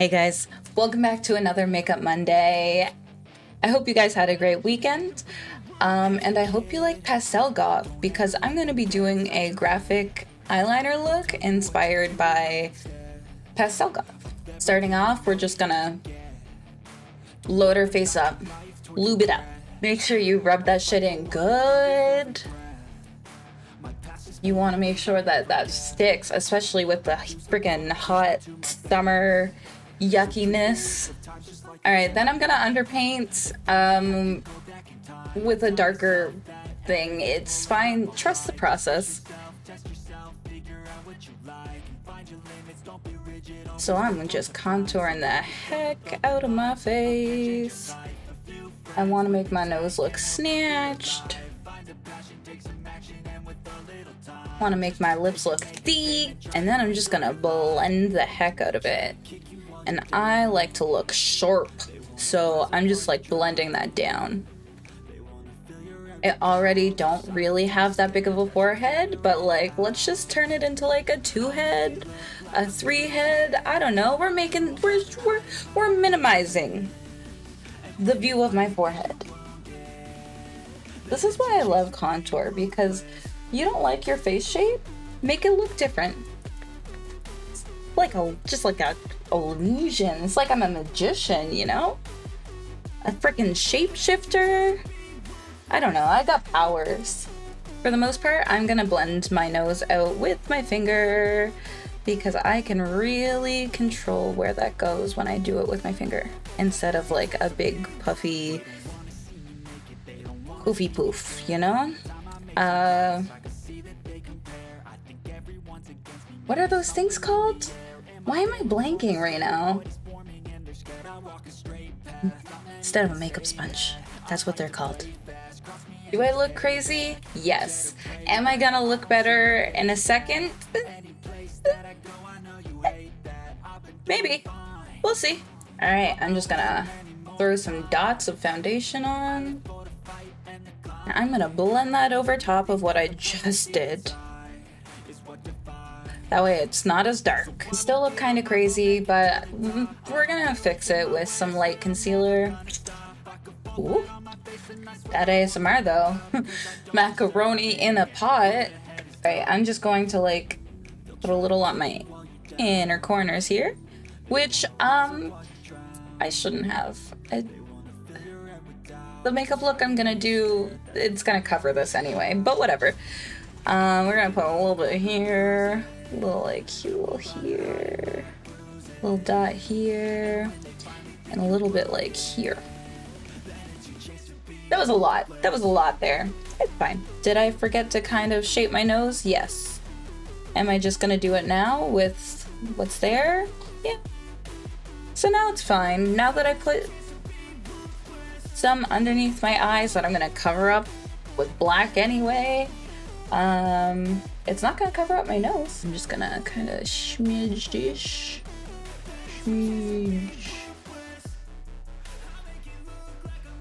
Hey guys, welcome back to another Makeup Monday. I hope you guys had a great weekend, and I hope you like Pastel Goth because I'm going to be doing a graphic eyeliner look inspired by Pastel Goth. Starting off, we're just gonna load our face up, lube it up. Make sure you rub that shit in good. You want to make sure that that sticks, especially with the freaking hot summer yuckiness. All right, then I'm gonna underpaint with a darker thing. It's fine. Trust the process. So I'm just contouring the heck out of my face. I want to make my nose look snatched. Want to make my lips look thick, and then I'm just gonna blend the heck out of it. And I like to look sharp, so I'm just like blending that down. I already don't really have that big of a forehead, but like let's just turn it into like a 2-head, a 3-head. I don't know. We're minimizing the view of my forehead. This is why I love contour, because you don't like your face shape? Make it look different. Just like a illusion. It's like I'm a magician, you know? A freaking shapeshifter. I don't know, I got powers. For the most part, I'm gonna blend my nose out with my finger because I can really control where that goes when I do it with my finger instead of like a big puffy poofy poof, you know? What are those things called? Why am I blanking right now? Instead of a makeup sponge. That's what they're called. Do I look crazy? Yes. Am I gonna look better in a second? Maybe. We'll see. Alright, I'm just gonna throw some dots of foundation on. I'm gonna blend that over top of what I just did. That way it's not as dark. Still look kind of crazy, but we're gonna fix it with some light concealer. Ooh, that ASMR though. Macaroni in a pot. Right, I'm just going to like put a little on my inner corners here, which I shouldn't have. The makeup look I'm gonna do, it's gonna cover this anyway, but whatever. We're gonna put a little bit here, a little like little here, a little dot here, and a little bit like here. That was a lot. That was a lot there. It's fine. Did I forget to kind of shape my nose? Yes. Am I just gonna do it now with what's there? Yeah. So now it's fine. Now that I put some underneath my eyes that I'm gonna cover up with black anyway, it's not gonna cover up my nose. I'm just gonna kind of smidge dish. Smidge.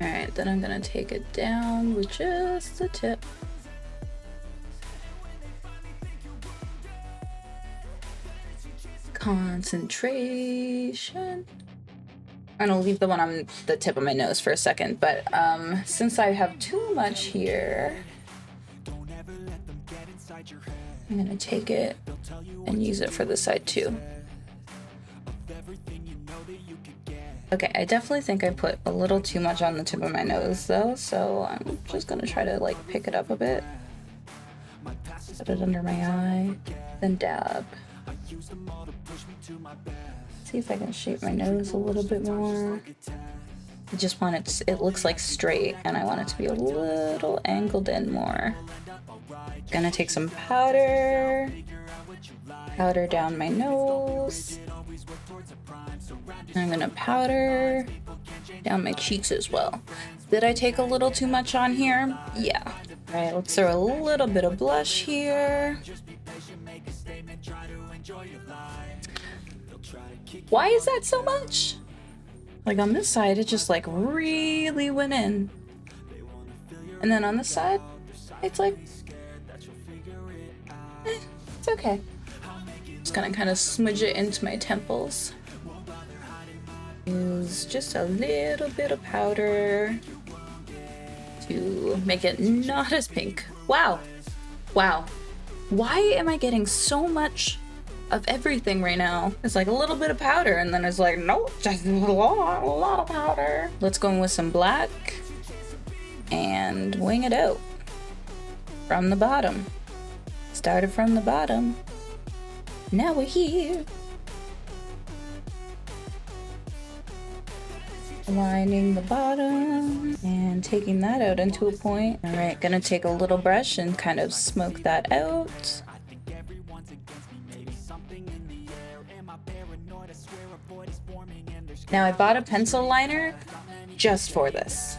Alright, then I'm gonna take it down with just the tip. Concentration. I'm gonna leave the one on the tip of my nose for a second, but since I have too much here, I'm gonna take it and use it for this side too. Okay, I definitely think I put a little too much on the tip of my nose though, so I'm just gonna try to like pick it up a bit. Put it under my eye, then dab. See if I can shape my nose a little bit more. I just want it looks like straight, and I want it to be a little angled in more. Gonna take some powder down my nose. I'm gonna powder down my cheeks as well. Did I take a little too much on here? Yeah. All right, let's throw a little bit of blush here. Why is that so much? Like on this side, it just like really went in. And then on this side, it's like, it's okay. Just gonna kind of smudge it into my temples. Use just a little bit of powder to make it not as pink. Wow. Wow. Why am I getting so much of everything right now? It's like a little bit of powder and then it's like, nope, just a lot of powder. Let's go in with some black and wing it out from the bottom. Started from the bottom. Now we're here. Lining the bottom and taking that out into a point. All right, gonna take a little brush and kind of smoke that out. Now I bought a pencil liner just for this.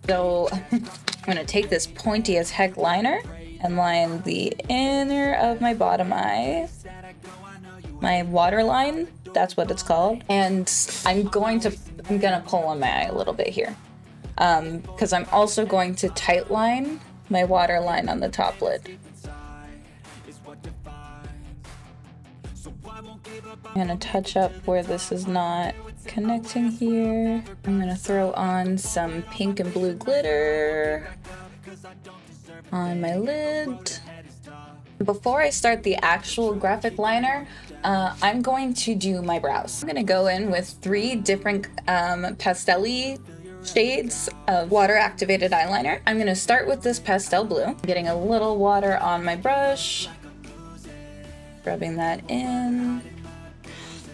So I'm gonna take this pointy as heck liner and line the inner of my bottom eye. My waterline, that's what it's called. And I'm gonna pull on my eye a little bit here. Because I'm also going to tight line my waterline on the top lid. I'm gonna touch up where this is not connecting here. I'm gonna throw on some pink and blue glitter on my lid. Before I start the actual graphic liner, I'm going to do my brows. I'm gonna go in with 3 different pastel-y shades of water activated eyeliner. I'm gonna start with this pastel blue. I'm getting a little water on my brush, rubbing that in,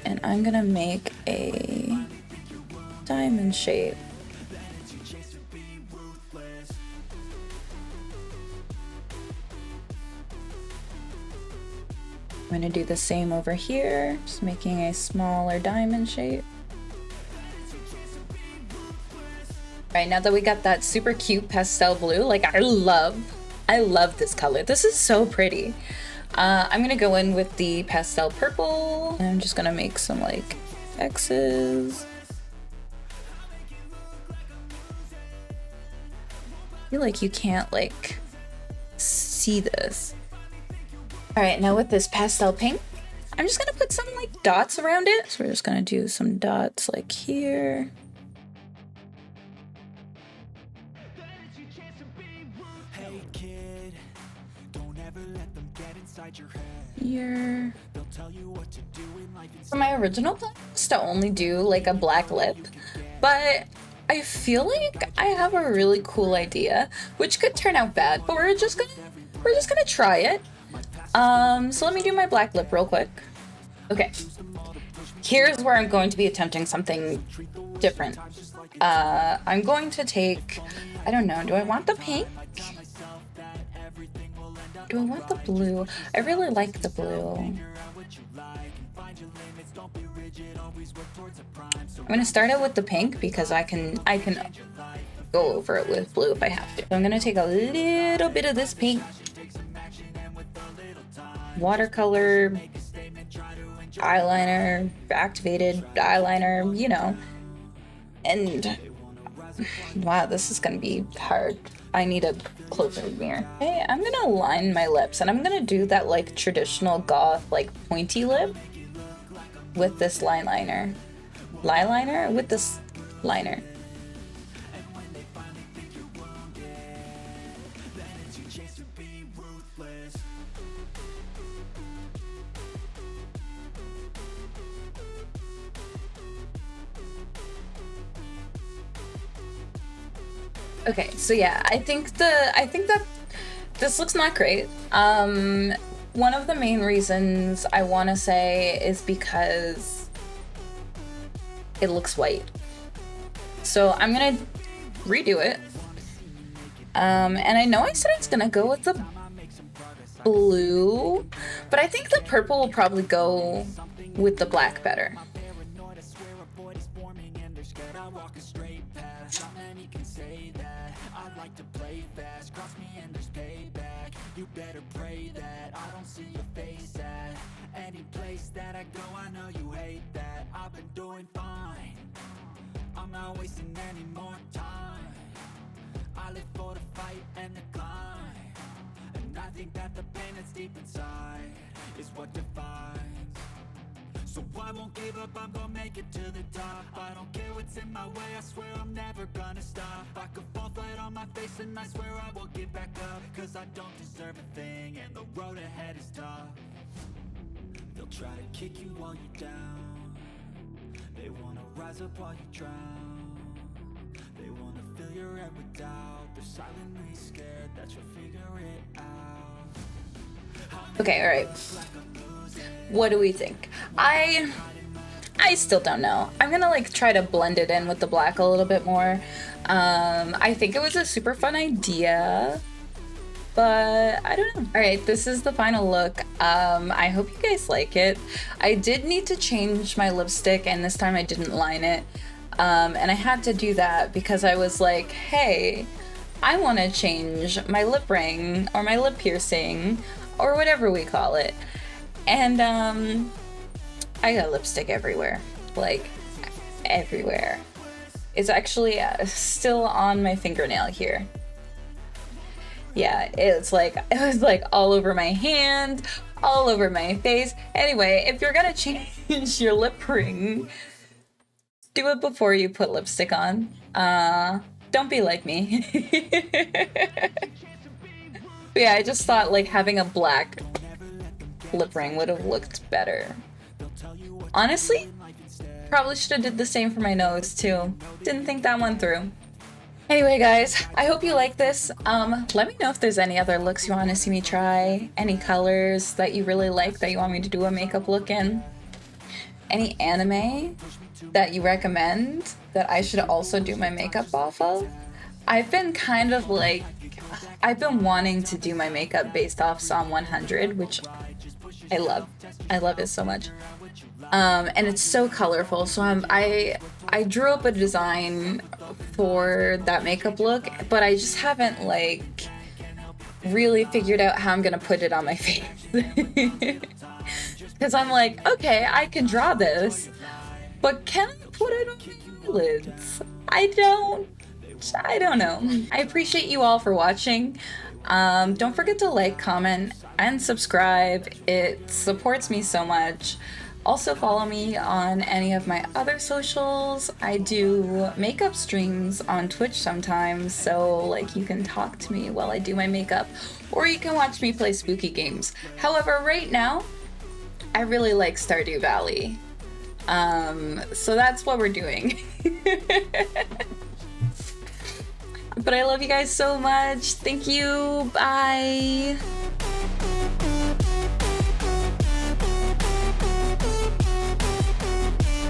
and I'm gonna make a diamond shape. I'm gonna do the same over here, just making a smaller diamond shape. Right, now that we got that super cute pastel blue, like I love this color. This is so pretty. I'm gonna go in with the pastel purple, and I'm just gonna make some like X's. I feel like you can't like see this. All right, now with this pastel pink, I'm just gonna put some like dots around it. So we're just gonna do some dots like here. Here. For my original plan was to only do like a black lip, but I feel like I have a really cool idea, which could turn out bad, but we're just gonna try it. So let me do my black lip real quick. Okay, here's where I'm going to be attempting something different. I'm going to take, I don't know, do I want the pink? Do I want the blue? I really like the blue. I'm gonna start out with the pink because I can go over it with blue if I have to. So I'm gonna take a little bit of this pink, watercolor eyeliner, activated eyeliner, you know, and wow, this is gonna be hard. I need a closer mirror. Okay, I'm gonna line my lips, and I'm gonna do that like traditional goth like pointy lip with this liner with this liner. Okay, so yeah, I think that this looks not great. One of the main reasons I want to say is because it looks white. So I'm gonna redo it. And I know I said I was gonna go with the blue, but I think the purple will probably go with the black better. You better pray that I don't see your face at any place that I go. I know you hate that. I've been doing fine. I'm not wasting any more time. I live for the fight and the climb, and I think that the pain that's deep inside is what defines. So I won't give up, I'm gonna make it to the top. gets in my way, I swear I'm never gonna stop. I could fall flat on my face and I swear I will get back up. Cause I don't deserve a thing and the road ahead is tough. They'll try to kick you while you're down. They wanna rise up while you drown. They wanna fill your head with doubt. They're silently scared that you'll figure it out. Okay, all right. What do we think? I still don't know. I'm gonna like try to blend it in with the black a little bit more. I think it was a super fun idea, but I don't know. All right, this is the final look. I hope you guys like it. I did need to change my lipstick, and this time I didn't line it. And I had to do that because I was like, hey, I want to change my lip ring or my lip piercing or whatever we call it. And I got lipstick everywhere, like everywhere. It's actually still on my fingernail here. Yeah, it was like all over my hand, all over my face. Anyway, if you're gonna change your lip ring, do it before you put lipstick on. Don't be like me. But yeah, I just thought like having a black lip ring would have looked better. Honestly, probably should have did the same for my nose too. Didn't think that one through. Anyway, guys, I hope you like this. Let me know if there's any other looks you want to see me try. Any colors that you really like that you want me to do a makeup look in. Any anime that you recommend that I should also do my makeup off of. I've been kind of like, I've been wanting to do my makeup based off Psalm 100, which I love. I love it so much. And it's so colorful. So I drew up a design for that makeup look, but I just haven't like really figured out how I'm gonna put it on my face. Because I'm like, okay, I can draw this, but can I put it on my eyelids? I don't know. I appreciate you all for watching. Don't forget to like, comment, and subscribe. It supports me so much. Also follow me on any of my other socials. I do makeup streams on Twitch sometimes, so like you can talk to me while I do my makeup, or you can watch me play spooky games. However, right now, I really like Stardew Valley. So that's what we're doing. But I love you guys so much. Thank you. Bye.